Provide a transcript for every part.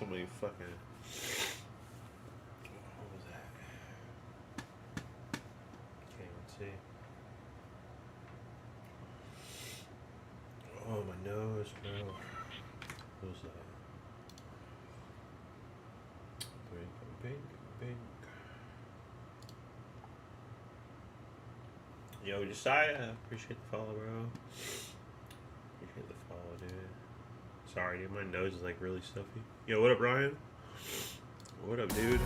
Somebody fucking. What was that? Can't even see. Oh, my nose, bro. What was that? Big. Yo, Josiah, appreciate the follow, bro. Appreciate the follow, dude. Sorry, dude, my nose is like really stuffy. Yo, what up, Ryan? What up, dude?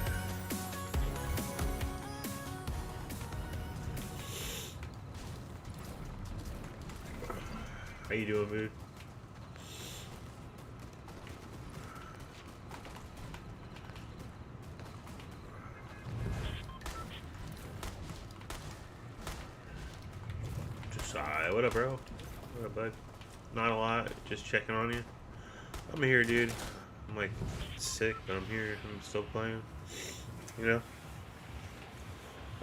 How you doing, dude? Josiah, what up, bro? What up, bud? Not a lot, just checking on you. I'm here, dude. I'm like sick, but I'm here. I'm still playing. You know?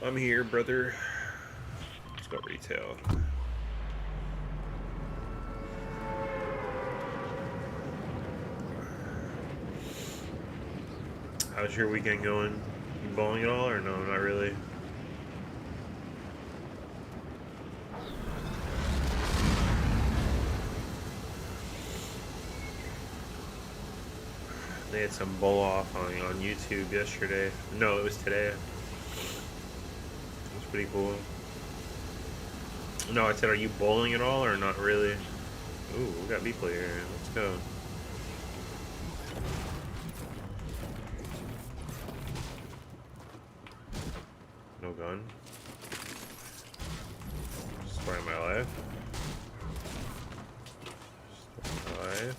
I'm here, brother. Let's go retail. How's your weekend going? You bowling at all, or no? Not really. They had some bowl off on YouTube yesterday. No, it was today. It was pretty cool. No, I said, are you bowling at all, or not really? Ooh, we got people here. Let's go. No gun. Story of my life. Story of my life.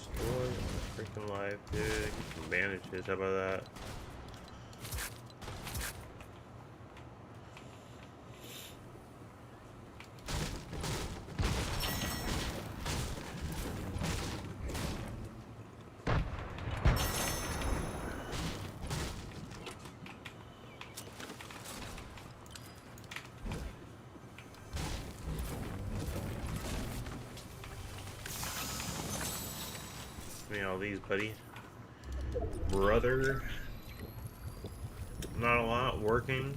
Story of my freaking life, dude. Get some bandages. How about that? Give me all these, buddy. Brother. Not a lot. Working.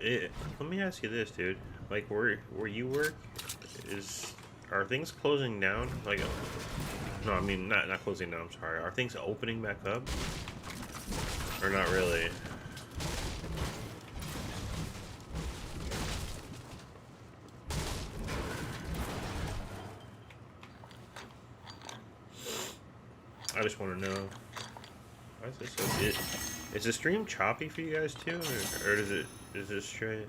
Let me ask you this, dude. Like, where you work, are things closing down? Like, no, I mean not closing down. I'm sorry. Are things opening back up, or not really? I just want to know. Why is this so good? Is the stream choppy for you guys too, or is it straight?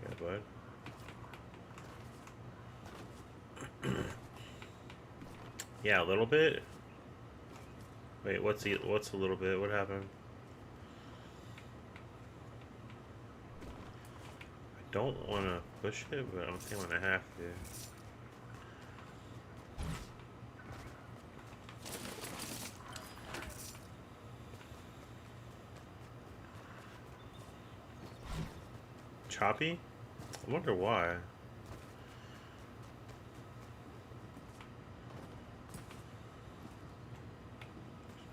Yeah, bud. Yeah, a little bit. Wait, what's a little bit? What happened? I don't want to push it, but I'm feeling I have to. Choppy? I wonder why.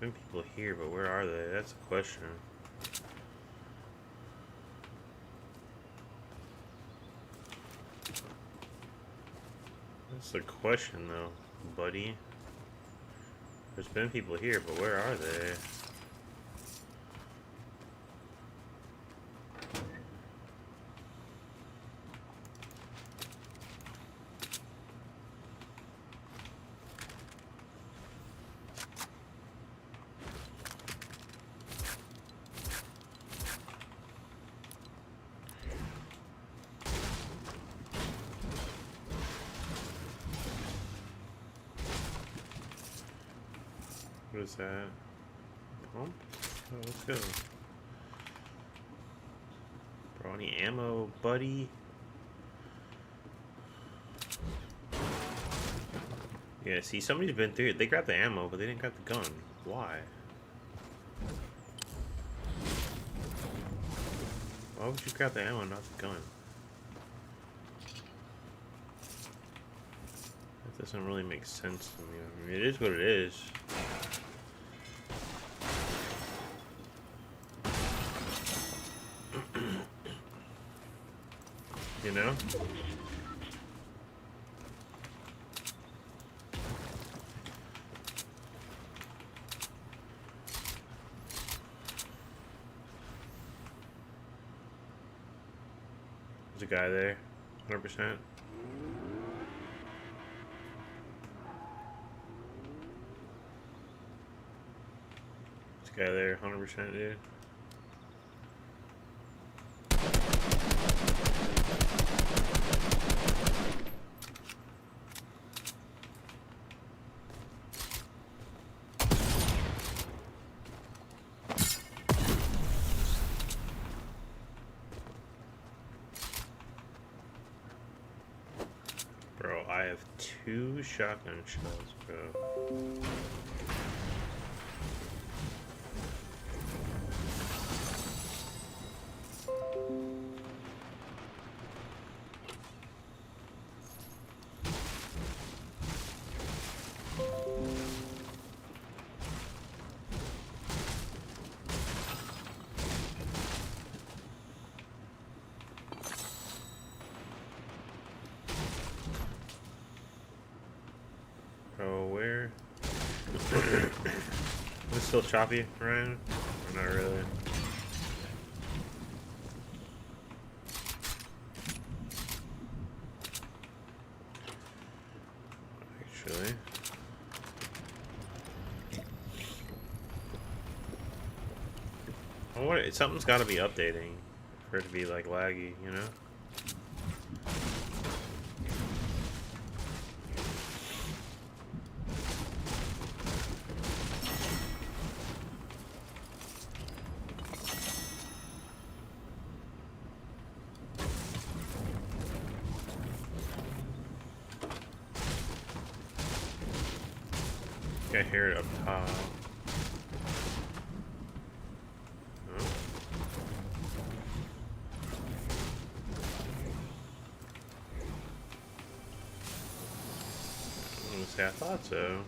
There's been people here, but where are they? That's a question. That's the question, though, buddy. There's been people here, but where are they? What is that? Pump? Oh, let's go. Bro, any ammo, buddy? Yeah, see, somebody's been through it. They grabbed the ammo, but they didn't grab the gun. Why? Why would you grab the ammo and not the gun? That doesn't really make sense to me. I mean, it is what it is. You know? There's a guy there, 100%. There's a guy there, 100%, dude. Bro, I have 2 shotgun shells, bro. Bro, where? Is it still choppy, Ryan? Or not really? Actually. Something's got to be updating for it to be like laggy, you know? I hear it up top. Oh. Say, I thought so.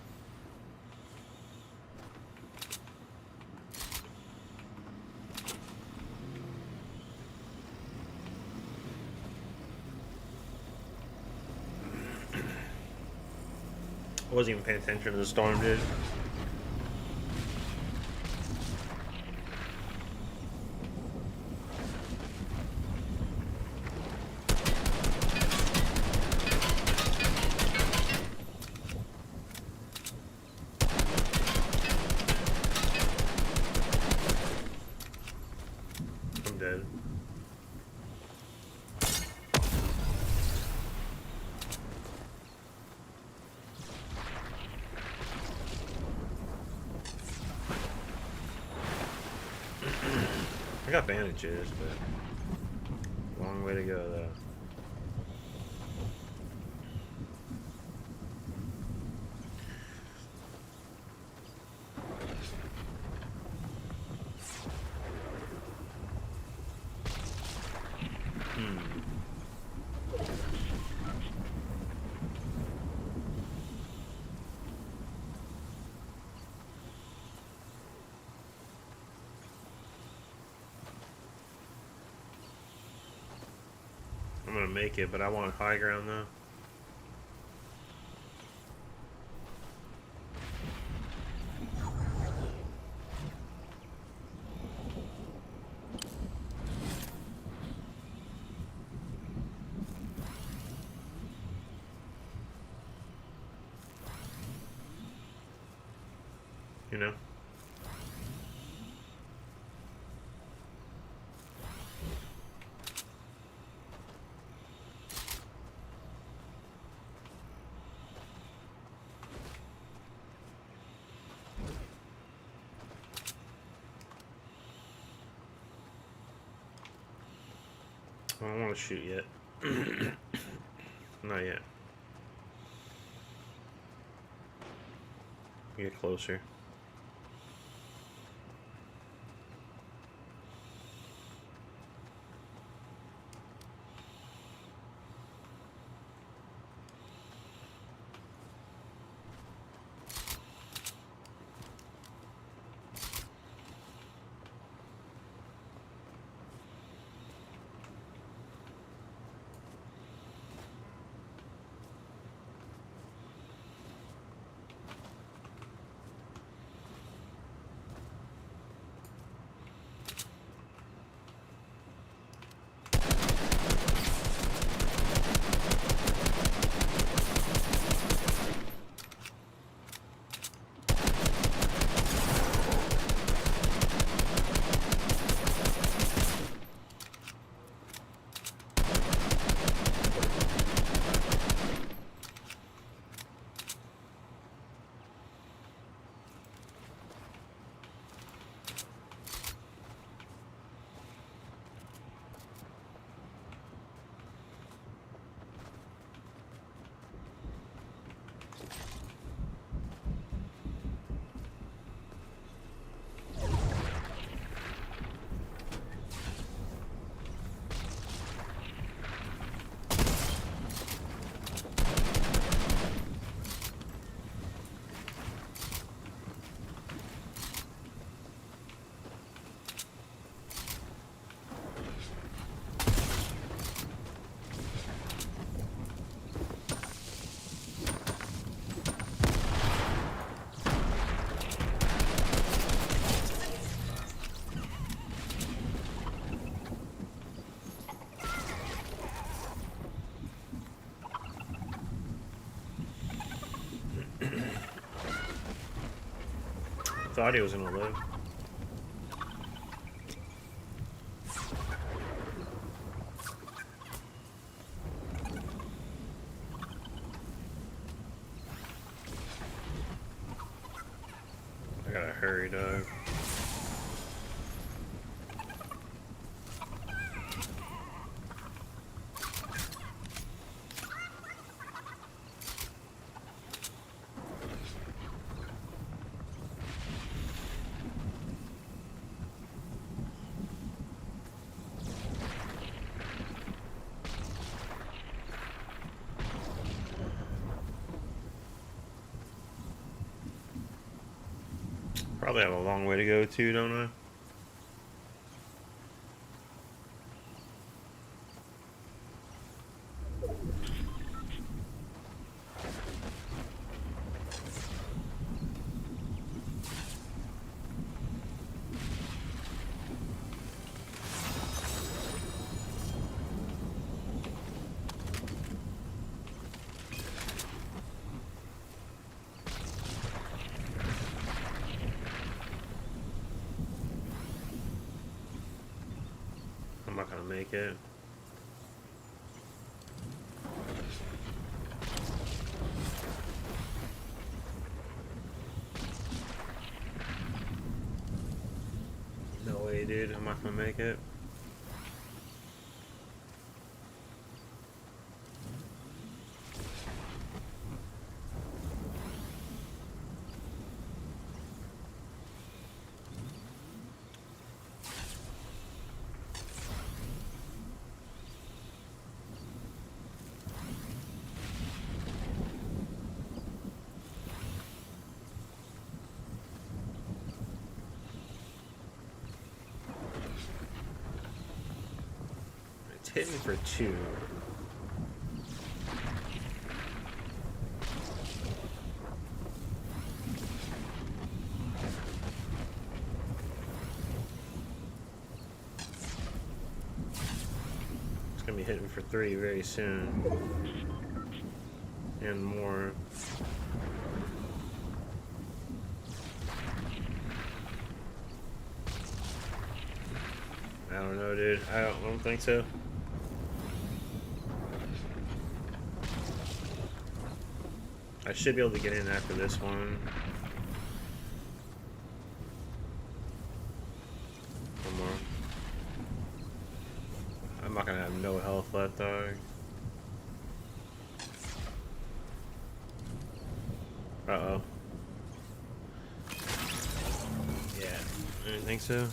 I wasn't even paying attention to the storm, dude. I'm dead. I got bandages, but long way to go though. I'm gonna make it, but I want high ground though. You know? I don't want to shoot yet. Not yet. Get closer. Thought he was gonna live. I gotta hurry, dog. Probably have a long way to go too, don't I? I'm not gonna make it. No way, dude. I'm not gonna make it. It's hitting for 2. It's gonna be hitting for 3 very soon. And more. I don't know, dude. I don't think so. I should be able to get in after this one. One more. I'm not gonna have no health left, dog. Uh-oh. think so.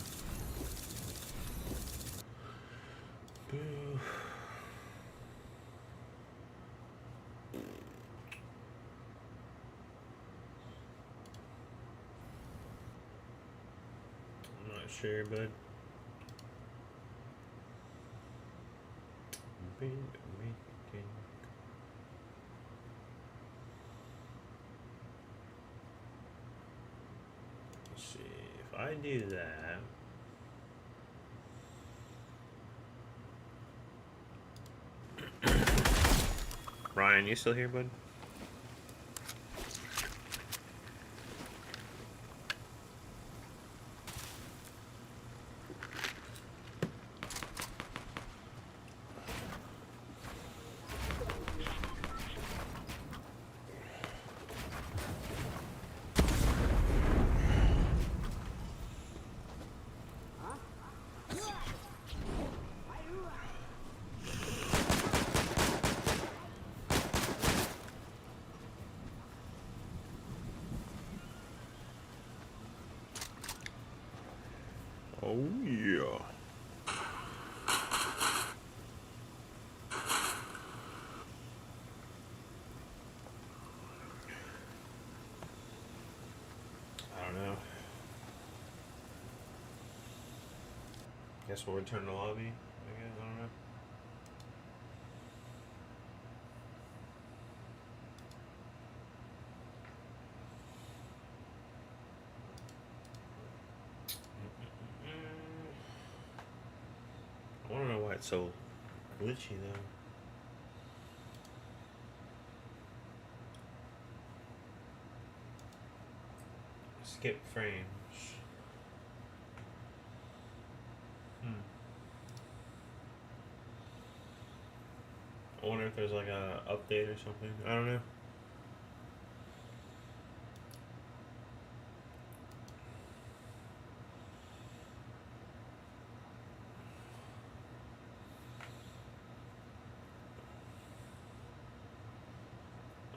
Boo. I'm not sure, bud. Let's see if I do that. Ryan, you still here, bud? Oh yeah. I don't know. Guess we'll return to the lobby. I guess I don't know. I want to know why it's so glitchy though. Skip frames. I wonder if there's like a update or something. I don't know.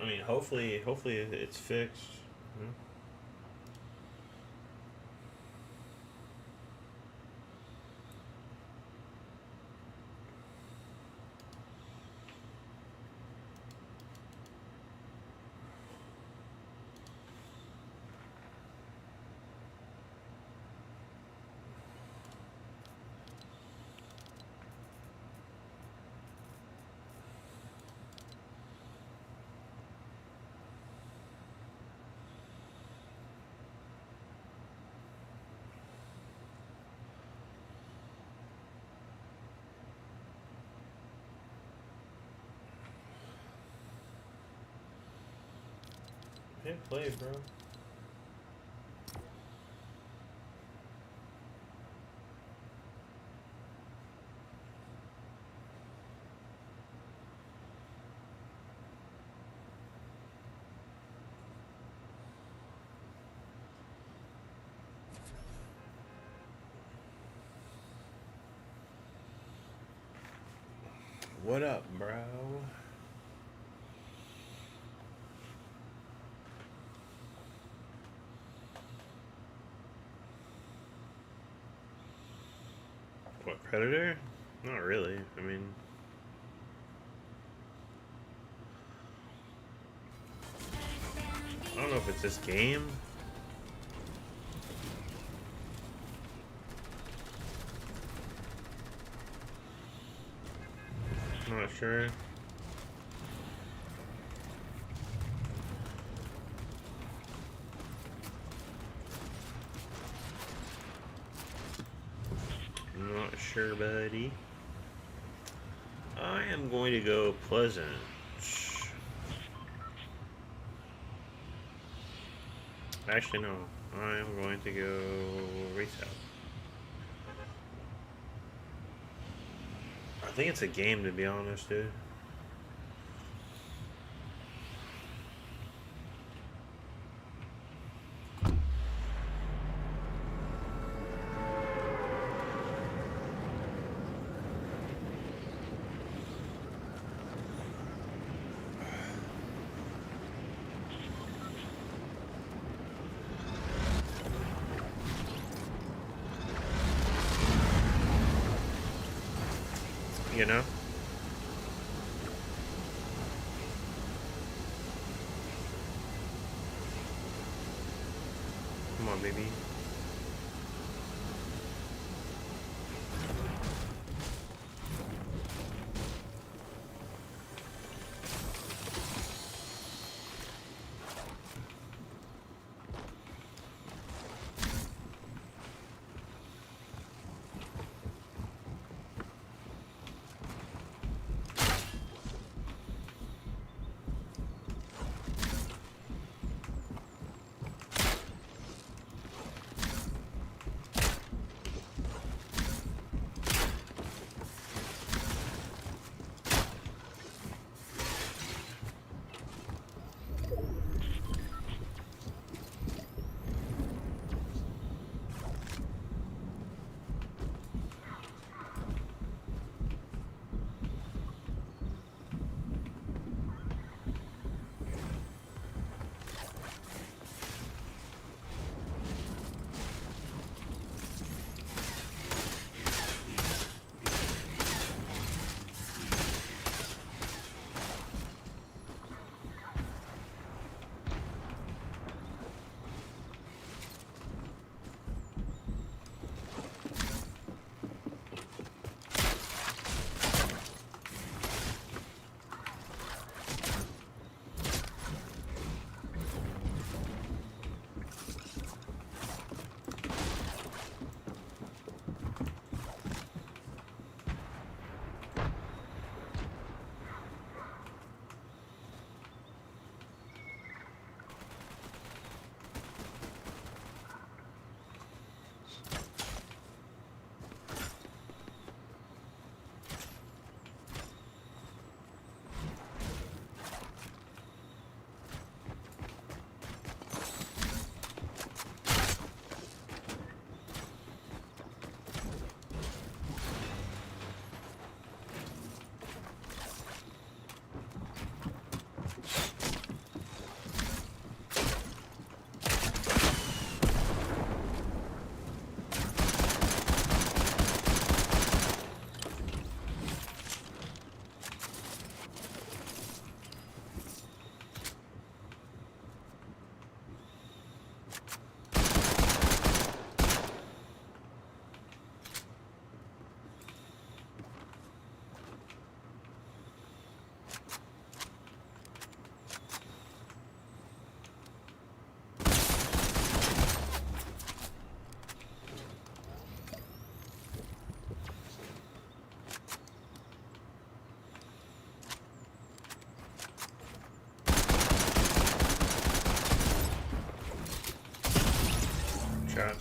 I mean, hopefully it's fixed. You know? Hit play, bro. What up, bro? What, Predator? Not really. I mean, I don't know if it's this game. I'm not sure. I'm not sure, buddy. I am going to go Pleasant. Actually, no. I am going to go Reset. I think it's a game, to be honest, dude. you know? Come on, baby. Shot.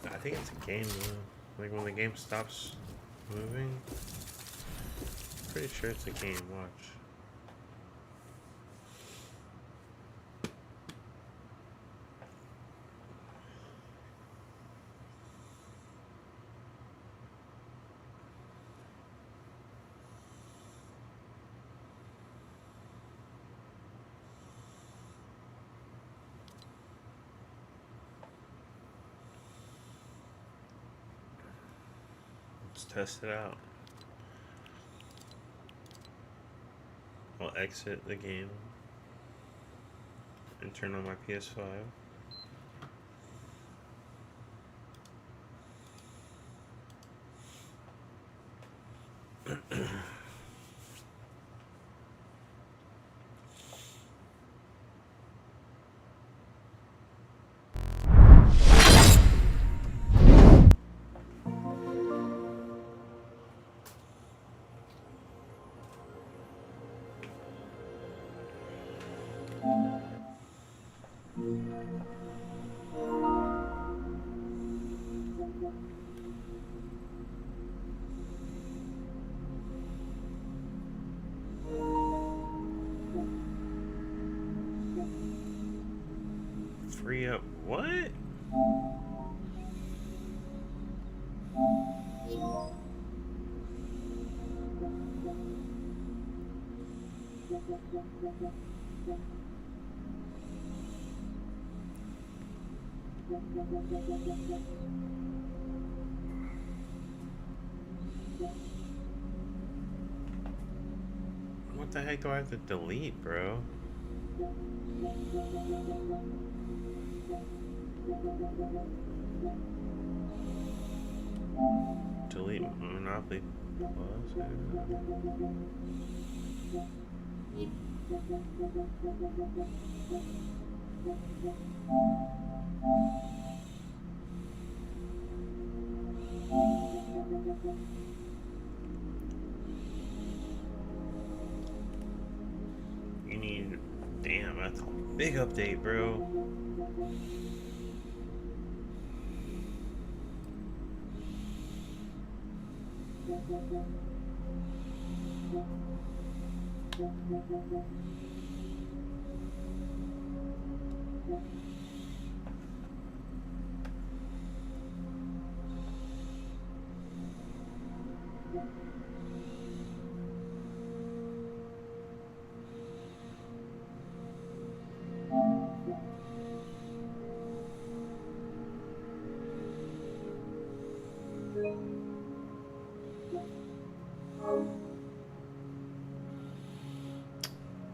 I think it's a game though. Like when the game stops moving. Pretty sure it's a game. Watch. Let's test it out. I'll exit the game and turn on my PS5. Free up what? What the heck do I have to delete, bro? Delete Monopoly Plus. You need. Damn, that's a big update, bro.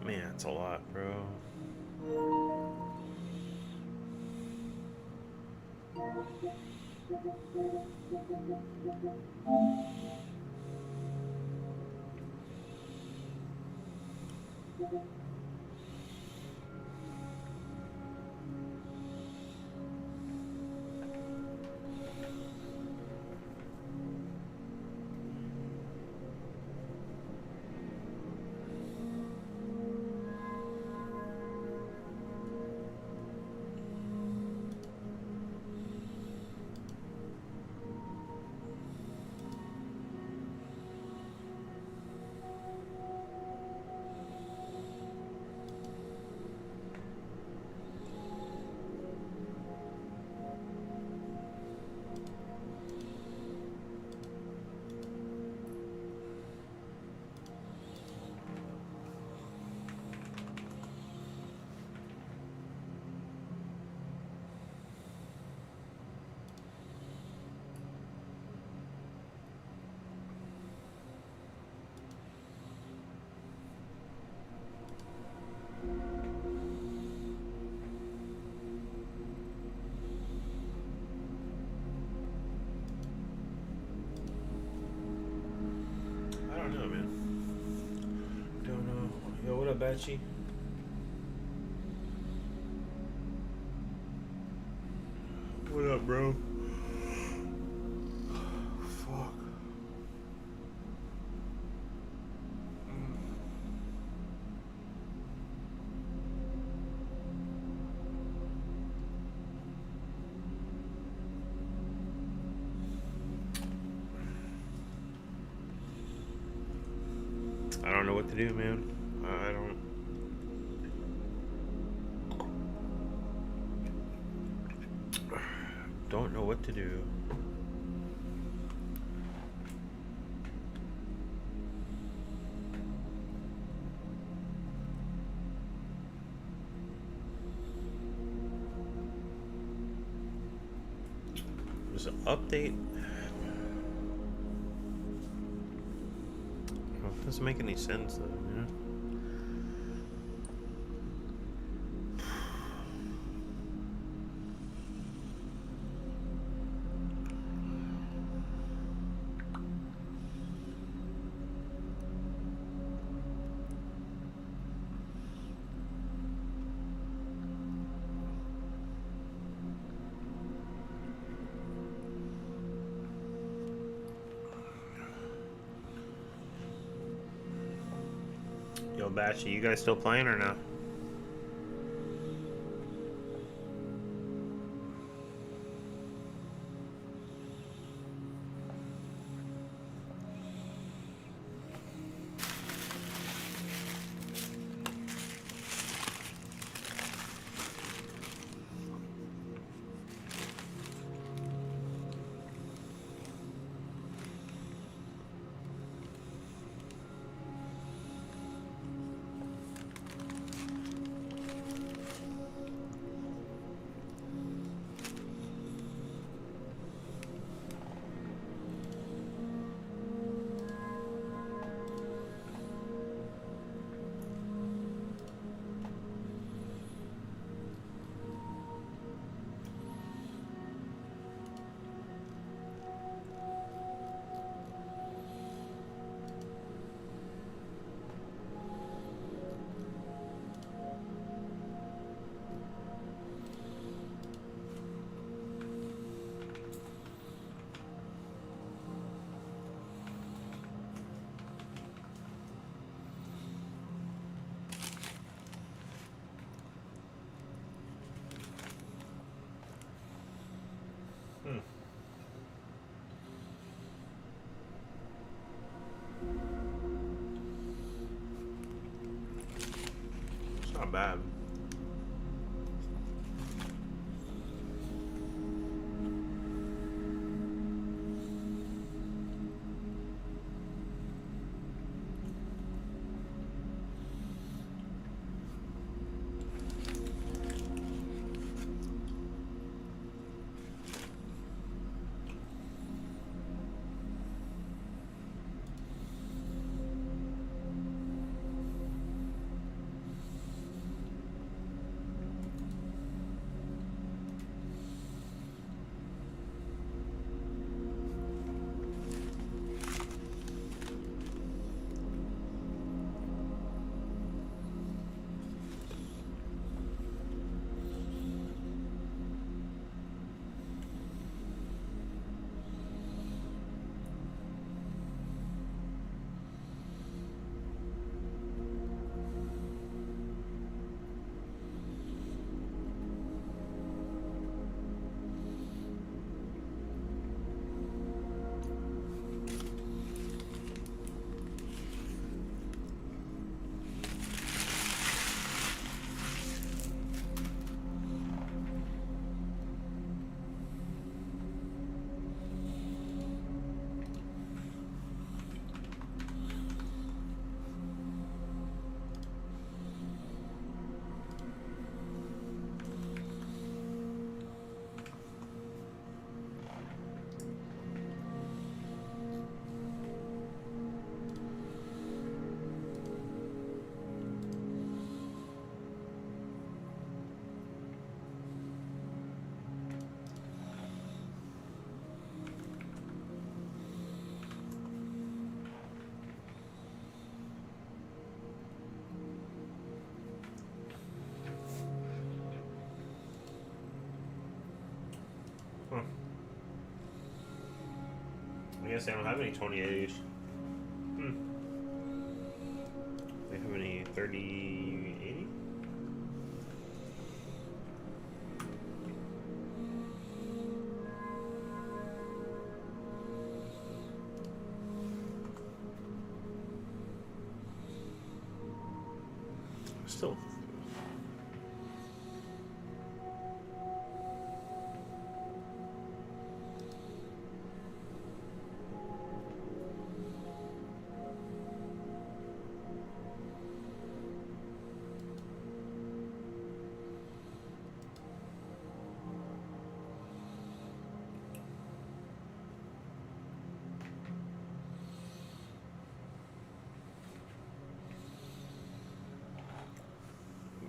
Man, that's a lot, bro. I don't know, man. Don't know. Yo, what up, Batchy? What up, bro? Fuck. I don't know what to do, man. I don't know what to do. There's an update. Well, it doesn't make any sense, though, you know? Yo, Batchy, you guys still playing or no? bad. Huh. I guess they don't have any 2080s. Hmm. They have any 3080? Still.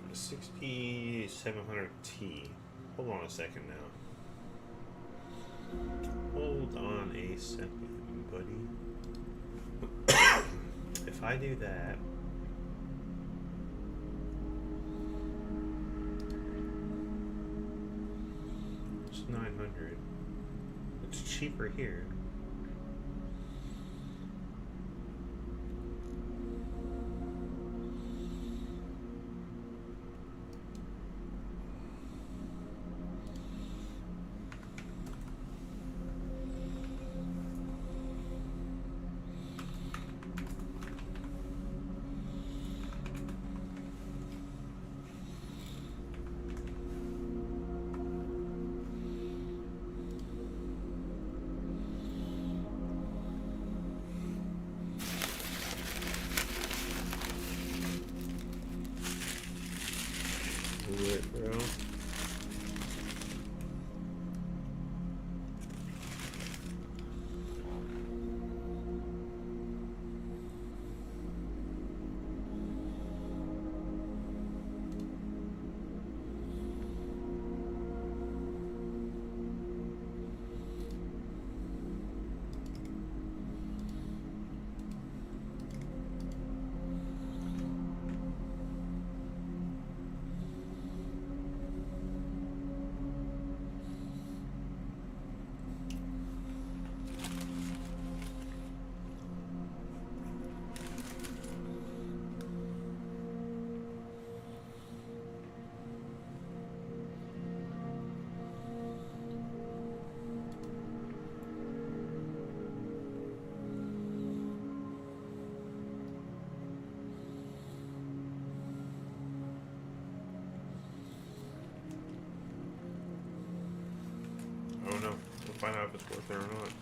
The 6700T. Hold on a second now. Hold on a second, buddy. If I do that, it's 900. It's cheaper here. it's worth it or not.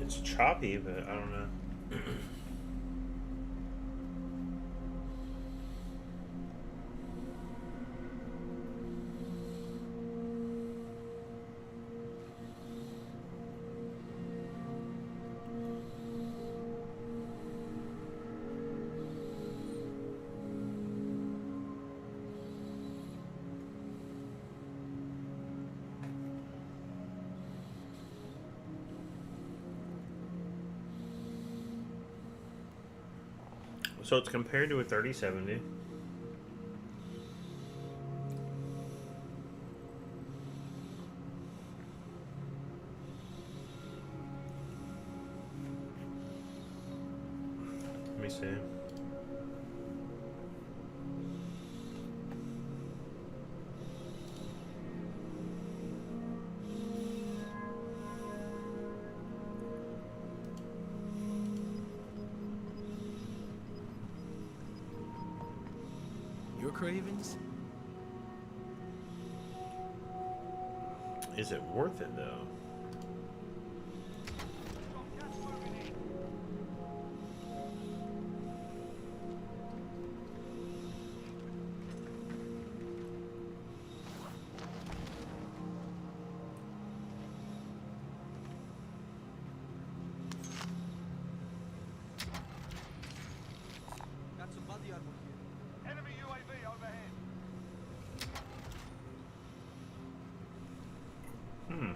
It's choppy, but I don't know. So it's compared to a 3070. Let me see. Your cravings? Is it worth it though? Got some body armor here. Enemy UAV overhead. Hmm.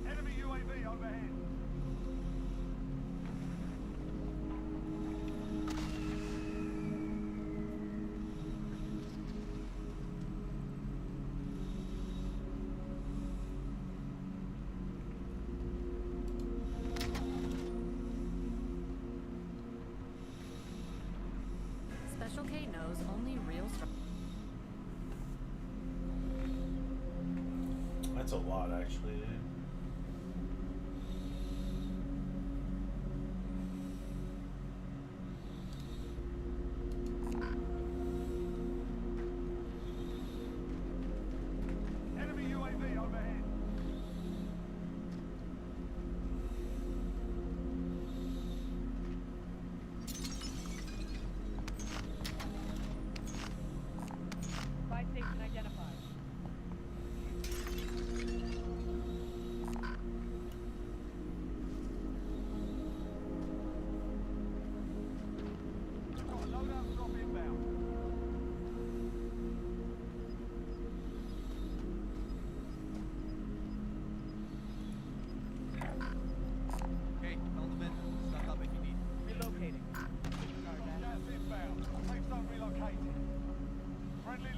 Enemy UAV overhead. Special K knows only real strong. That's a lot, actually, dude.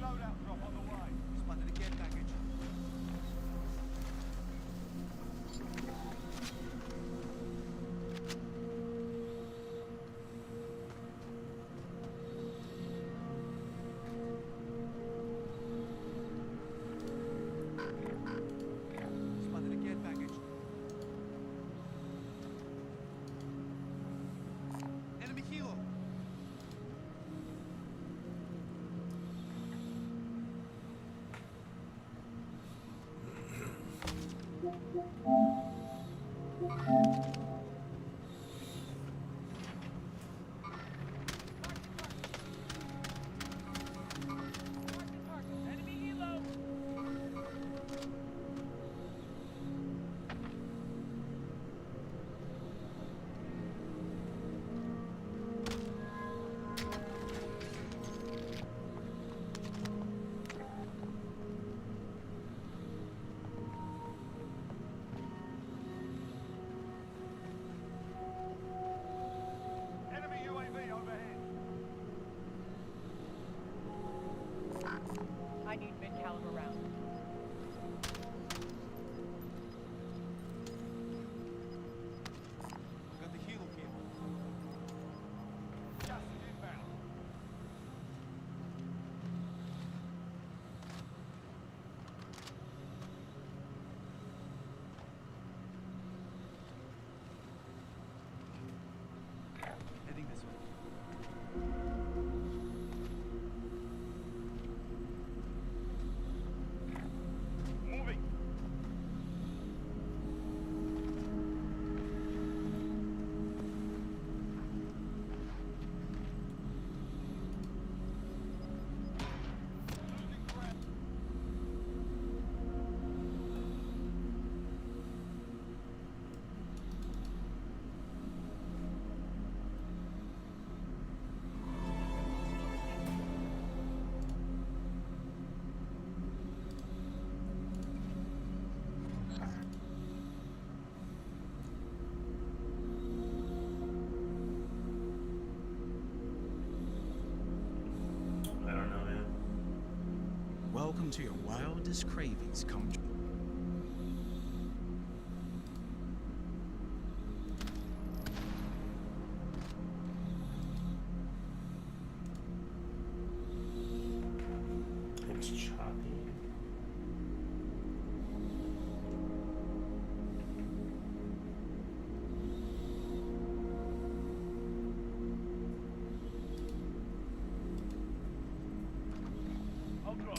loadout drop on the way. Spotted a care package. Spotted a care package. Enemy kilo. Enemy helo. Enemy UAV overhead. I need mid-caliber rounds. Got the helo cable. Gas is inbound. Heading this way. Moving. Losing ground. I don't know, man. Welcome to your wildest cravings come true. It's choppy. Hold on.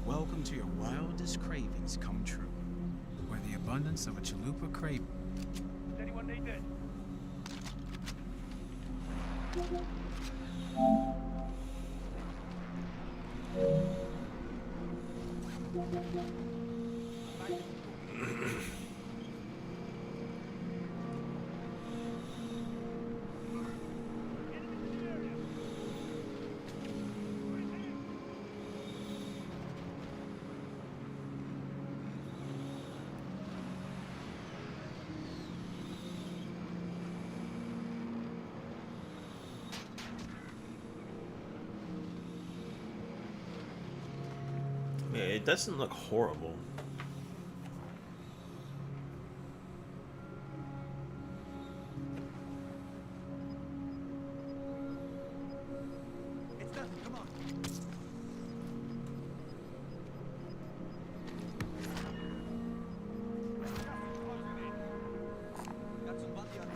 Welcome to your wildest cravings come true. Where the abundance of a chalupa crave. Does anyone need this? Enemies in the area. Right here. Yeah, it doesn't look horrible. It's nothing. Come on. Gas is closing in. Got somebody on me.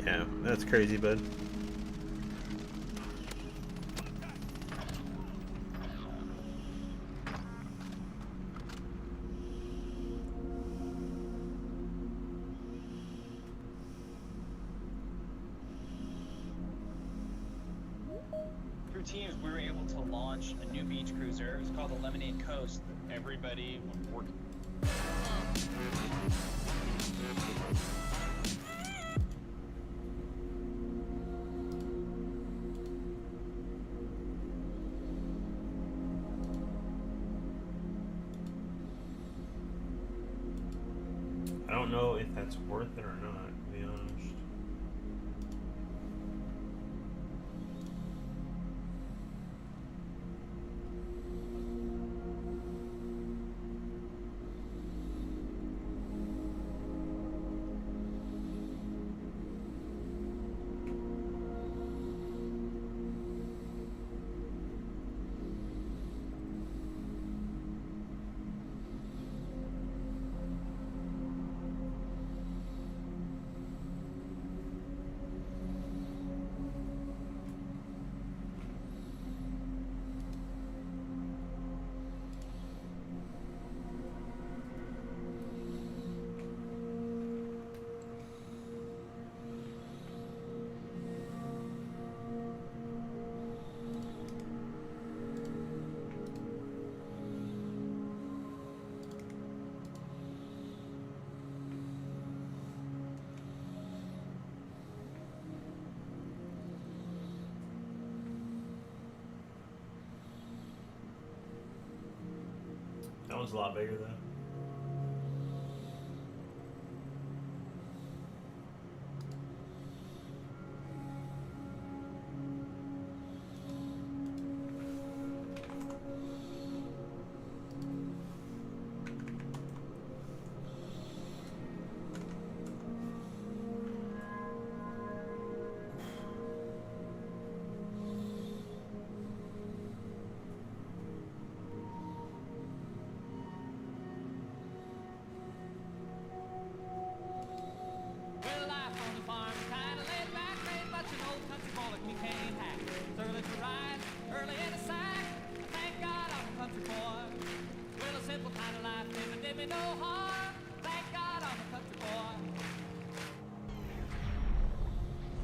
Yeah, that's crazy, bud. Through Teams, we were able to launch a new beach cruiser. It's called the Lemonade Coast. Everybody worked. I don't know if that's worth it or not, to be honest. That one's a lot bigger though. Well, life on the farm is kinda laid back, ain't much an old country boy like me can't hack. It's early to ride, early in the sack. Thank God I'm a country boy. Well, a simple kind of life never did me no harm. Thank God I'm a country boy.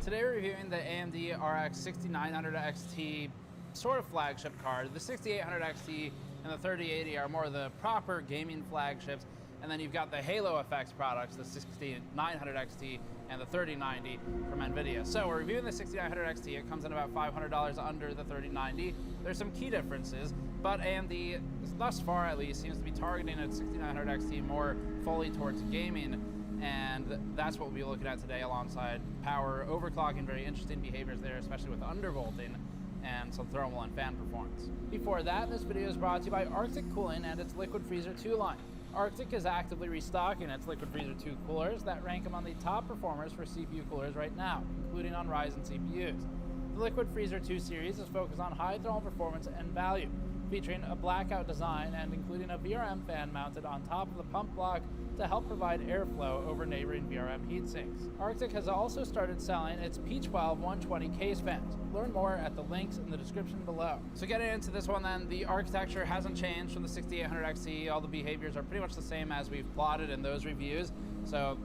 Today we're reviewing the AMD RX 6900 XT sort of flagship card. The 6800 XT and the 3080 are more the proper gaming flagships. And then you've got the Halo Effects products, the 6900 XT and the 3090 from NVIDIA. So we're reviewing the 6900 XT. It comes in about $500 under the 3090. There's some key differences, but AMD, thus far at least, seems to be targeting its 6900 XT more fully towards gaming. And that's what we'll be looking at today alongside power, overclocking, very interesting behaviors there, especially with undervolting, and some thermal and fan performance. Before that, this video is brought to you by Arctic Cooling and its Liquid Freezer 2 line. Arctic is actively restocking its Liquid Freezer 2 coolers that rank among the top performers for CPU coolers right now, including on Ryzen CPUs. The Liquid Freezer 2 series is focused on high thermal performance and value, featuring a blackout design and including a VRM fan mounted on top of the pump block to help provide airflow over neighboring VRM heatsinks. Arctic has also started selling its P12 120 case fans. Learn more at the links in the description below. So getting into this one then, the architecture hasn't changed from the 6800 XT. All the behaviors are pretty much the same as we've plotted in those reviews. So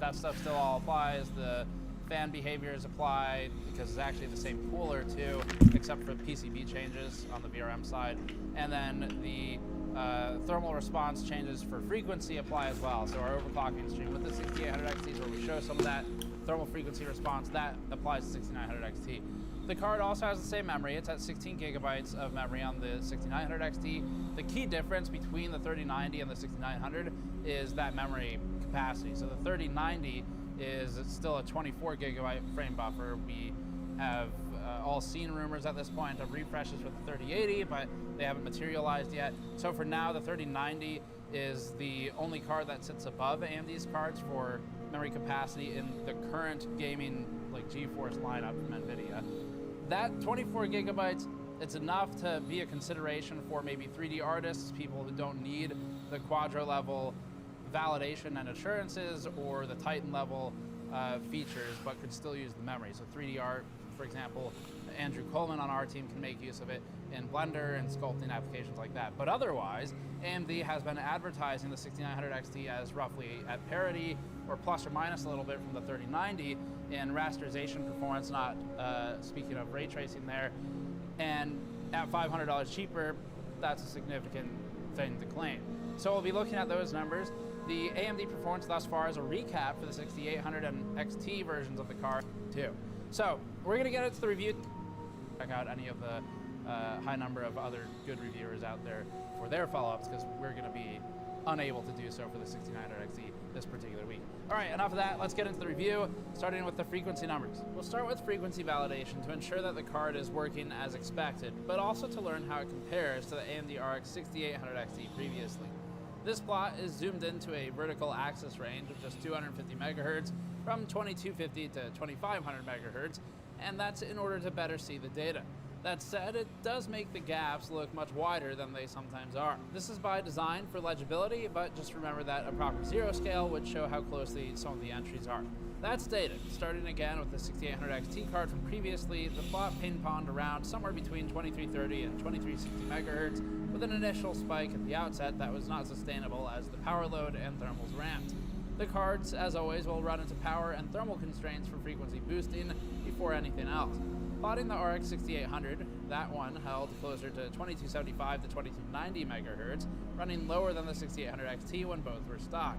that stuff still all applies. The fan behaviors apply because it's actually the same cooler too, except for PCB changes on the VRM side. And then the thermal response changes for frequency apply as well. So our overclocking stream with the 6800 XT is where we show some of that thermal frequency response that applies to 6900 XT. The card also has the same memory. It's at 16 gigabytes of memory on the 6900 XT. The key difference between the 3090 and the 6900 is that memory capacity. So the 3090 is still a 24 gigabyte frame buffer. We have all seen rumors at this point of refreshes with the 3080, but they haven't materialized yet. So for now, the 3090 is the only card that sits above AMD's cards for memory capacity in the current gaming like GeForce lineup from NVIDIA. That 24 gigabytes, it's enough to be a consideration for maybe 3D artists, people who don't need the Quadro level validation and assurances or the Titan level features, but could still use the memory. So 3D art, for example, Andrew Coleman on our team can make use of it in Blender and sculpting applications like that. But otherwise, AMD has been advertising the 6900 XT as roughly at parity or plus or minus a little bit from the 3090 in rasterization performance, not speaking of ray tracing there. And at $500 cheaper, that's a significant thing to claim. So we'll be looking at those numbers. The AMD performance thus far is a recap for the 6800 and XT versions of the car too. So we're gonna get into the review. Check out any of the high number of other good reviewers out there for their follow-ups, because we're gonna be unable to do so for the 6900 XT this particular week. All right, enough of that. Let's get into the review, starting with the frequency numbers. We'll start with frequency validation to ensure that the card is working as expected, but also to learn how it compares to the AMD RX 6800 XT previously. This plot is zoomed into a vertical axis range of just 250 megahertz from 2250 to 2500 megahertz, and that's in order to better see the data. That said, it does make the gaps look much wider than they sometimes are. This is by design for legibility, but just remember that a proper zero scale would show how closely some of the entries are. That stated, starting again with the 6800 XT card from previously, the plot ping-ponged around somewhere between 2330 and 2360 megahertz, with an initial spike at the outset that was not sustainable as the power load and thermals ramped. The cards, as always, will run into power and thermal constraints for frequency boosting before anything else. Plotting the RX 6800, that one held closer to 2275 to 2290 megahertz, running lower than the 6800 XT when both were stock.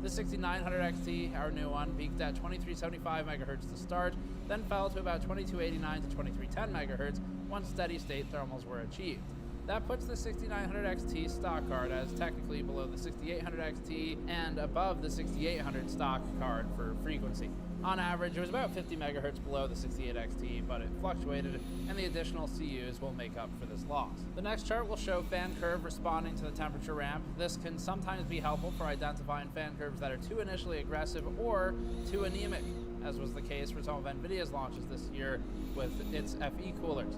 The 6900 XT, our new one, peaked at 2375 megahertz to start, then fell to about 2289 to 2310 megahertz once steady state thermals were achieved. That puts the 6900 XT stock card as technically below the 6800 XT and above the 6800 stock card for frequency. On average, it was about 50 megahertz below the 68 XT, but it fluctuated, and the additional CUs will make up for this loss. The next chart will show fan curve responding to the temperature ramp. This can sometimes be helpful for identifying fan curves that are too initially aggressive or too anemic, as was the case for some of NVIDIA's launches this year with its FE coolers.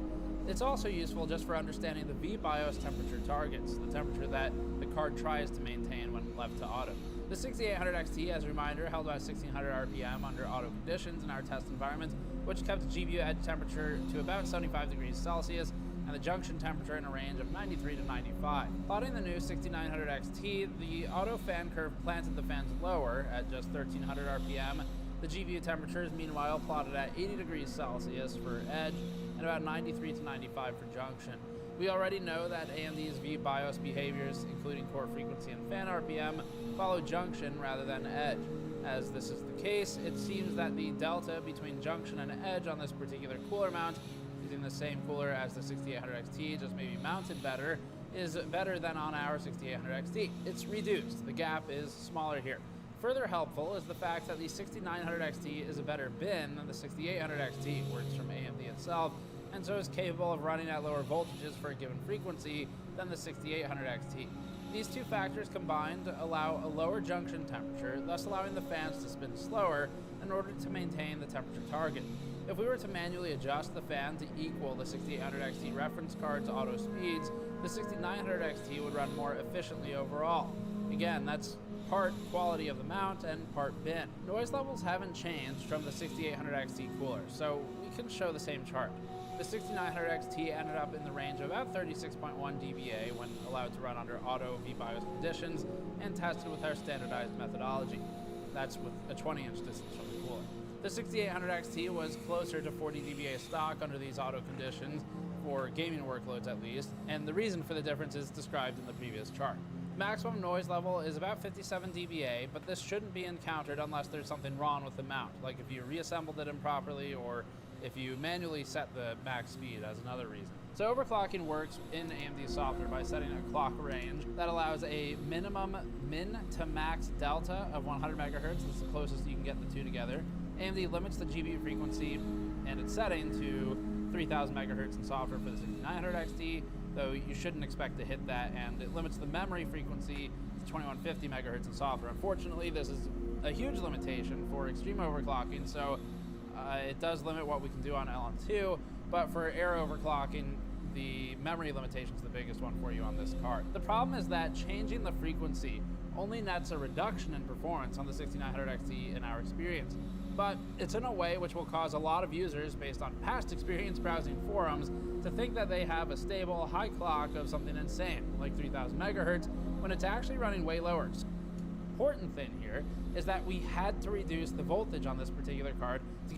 It's also useful just for understanding the VBIOS temperature targets, the temperature that the card tries to maintain when left to auto. The 6800 XT, as a reminder, held about 1600 RPM under auto conditions in our test environment, which kept the GPU edge temperature to about 75 degrees Celsius and the junction temperature in a range of 93 to 95. Plotting the new 6900 XT, the auto fan curve planted the fans lower at just 1300 RPM. The GPU temperatures, meanwhile, plotted at 80 degrees Celsius for edge and about 93 to 95 for junction. We already know that AMD's VBIOS behaviors, including core frequency and fan RPM, follow junction rather than edge. As this is the case, it seems that the delta between junction and edge on this particular cooler mount, using the same cooler as the 6800 XT, just maybe mounted better, is better than on our 6800 XT. It's reduced. The gap is smaller here. Further helpful is the fact that the 6900 XT is a better bin than the 6800 XT, works from AMD itself, and so is capable of running at lower voltages for a given frequency than the 6800 XT. These two factors combined allow a lower junction temperature, thus allowing the fans to spin slower in order to maintain the temperature target. If we were to manually adjust the fan to equal the 6800 XT reference card's auto speeds, the 6900 XT would run more efficiently overall. Again, that's part quality of the mount and part bin. Noise levels haven't changed from the 6800 XT cooler, so we can show the same chart. The 6900 XT ended up in the range of about 36.1 dBA when allowed to run under auto VBIOS conditions and tested with our standardized methodology. That's with a 20-inch distance from the cooler. The 6800 XT was closer to 40 dBA stock under these auto conditions, for gaming workloads at least, and the reason for the difference is described in the previous chart. Maximum noise level is about 57 dBA, but this shouldn't be encountered unless there's something wrong with the mount, like if you reassembled it improperly or if you manually set the max speed as another reason. So overclocking works in AMD software by setting a clock range that allows a minimum min to max delta of 100 megahertz. That's the closest you can get the two together. AMD limits the GPU frequency and its setting to 3000 megahertz in software for the 6900 XT, though you shouldn't expect to hit that, and it limits the memory frequency to 2150 megahertz in software. Unfortunately, this is a huge limitation for extreme overclocking, so it does limit what we can do on LM2, but for air overclocking, the memory limitation is the biggest one for you on this card. The problem is that changing the frequency only nets a reduction in performance on the 6900 XT in our experience. But it's in a way which will cause a lot of users, based on past experience browsing forums, to think that they have a stable high clock of something insane, like 3000 megahertz, when it's actually running way lower. Important thing here is that we had to reduce the voltage on this particular card to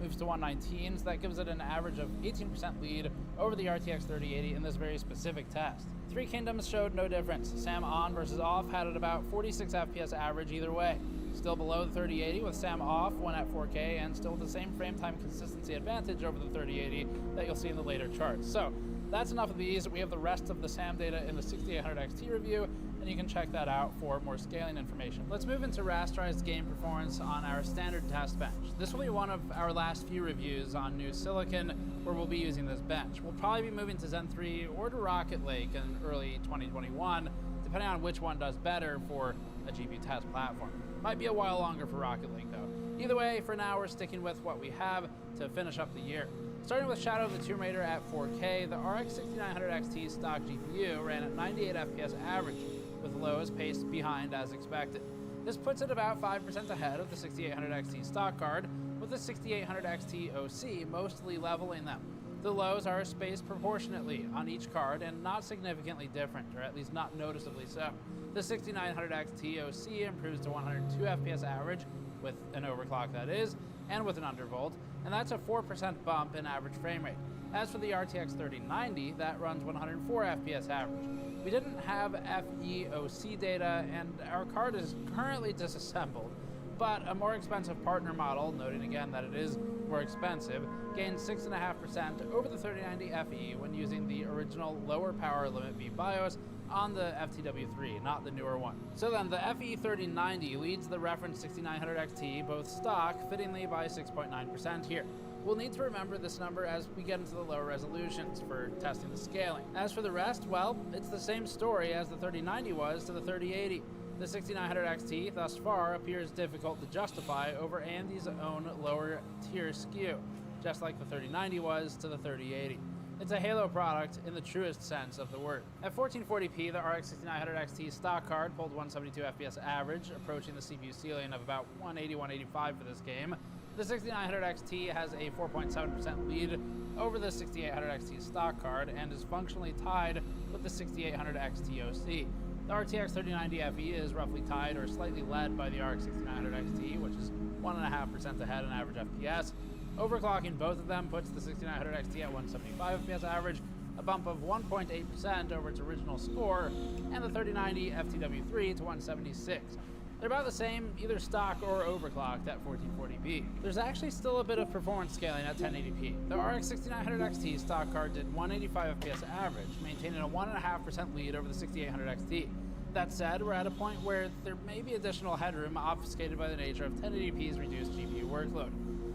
moves to 119, so that gives it an average of 18% lead over the RTX 3080 in this very specific test. Three Kingdoms showed no difference. SAM on versus off had at about 46 FPS average either way. Still below the 3080 with SAM off when at 4K, and still with the same frame time consistency advantage over the 3080 that you'll see in the later charts. So that's enough of these. We have the rest of the SAM data in the 6800 XT review, and you can check that out for more scaling information. Let's move into rasterized game performance on our standard test bench. This will be one of our last few reviews on new silicon where we'll be using this bench. We'll probably be moving to Zen 3 or to Rocket Lake in early 2021, depending on which one does better for a GPU test platform. Might be a while longer for Rocket Lake though. Either way, for now we're sticking with what we have to finish up the year. Starting with Shadow of the Tomb Raider at 4K, the RX 6900 XT stock GPU ran at 98 FPS average, with lows paced behind as expected. This puts it about 5% ahead of the 6800 XT stock card, with the 6800 XT OC mostly leveling them. The lows are spaced proportionately on each card and not significantly different, or at least not noticeably so. The 6900 XT OC improves to 102 FPS average, with an overclock that is, and with an undervolt, and that's a 4% bump in average frame rate. As for the RTX 3090, that runs 104 FPS average. We didn't have FEOC data, and our card is currently disassembled, but a more expensive partner model, noting again that it is more expensive, gained 6.5% over the 3090 FE when using the original lower power Limit V BIOS on the FTW3, not the newer one. So then the FE 3090 leads the reference 6900 XT, both stock, fittingly by 6.9% here. We'll need to remember this number as we get into the lower resolutions for testing the scaling. As for the rest, well, it's the same story as the 3090 was to the 3080. The 6900 XT thus far appears difficult to justify over AMD's own lower tier SKU, just like the 3090 was to the 3080. It's a Halo product in the truest sense of the word. At 1440p, the RX 6900 XT stock card pulled 172 FPS average, approaching the CPU ceiling of about 180, 185 for this game. The 6900 XT has a 4.7% lead over the 6800 XT stock card and is functionally tied with the 6800 XT OC. The RTX 3090 FE is roughly tied or slightly led by the RX 6900 XT, which is 1.5% ahead in average FPS. Overclocking both of them puts the 6900 XT at 175 FPS average, a bump of 1.8% over its original score, and the 3090 FTW3 to 176. They're about the same, either stock or overclocked at 1440p. There's actually still a bit of performance scaling at 1080p. The RX 6900 XT stock card did 185 FPS average, maintaining a 1.5% lead over the 6800 XT. That said, we're at a point where there may be additional headroom obfuscated by the nature of 1080p's reduced GPU workload.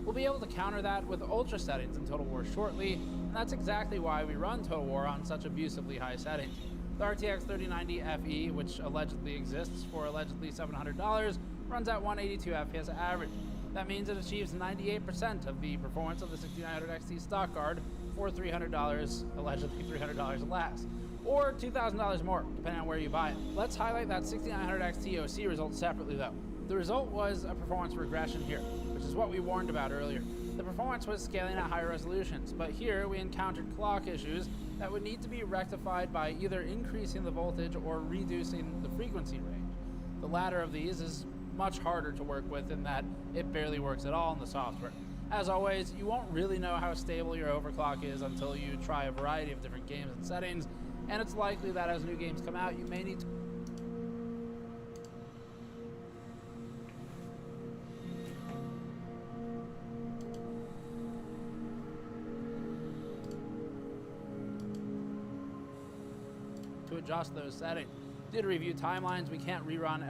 We'll be able to counter that with ultra settings in Total War shortly, and that's exactly why we run Total War on such abusively high settings. The RTX 3090 FE, which allegedly exists for allegedly $700, runs at 182 FPS average. That means it achieves 98% of the performance of the 6900 XT stock card for $300, allegedly $300 less, or $2,000 more, depending on where you buy it. Let's highlight that 6900 XT OC result separately though. The result was a performance regression here, which is what we warned about earlier. The performance was scaling at higher resolutions, but here we encountered clock issues that would need to be rectified by either increasing the voltage or reducing the frequency range. The latter of these is much harder to work with in that it barely works at all in the software. As always, you won't really know how stable your overclock is until you try a variety of different games and settings, and it's likely that as new games come out, you may need to adjust those settings. Due to review timelines, we can't rerun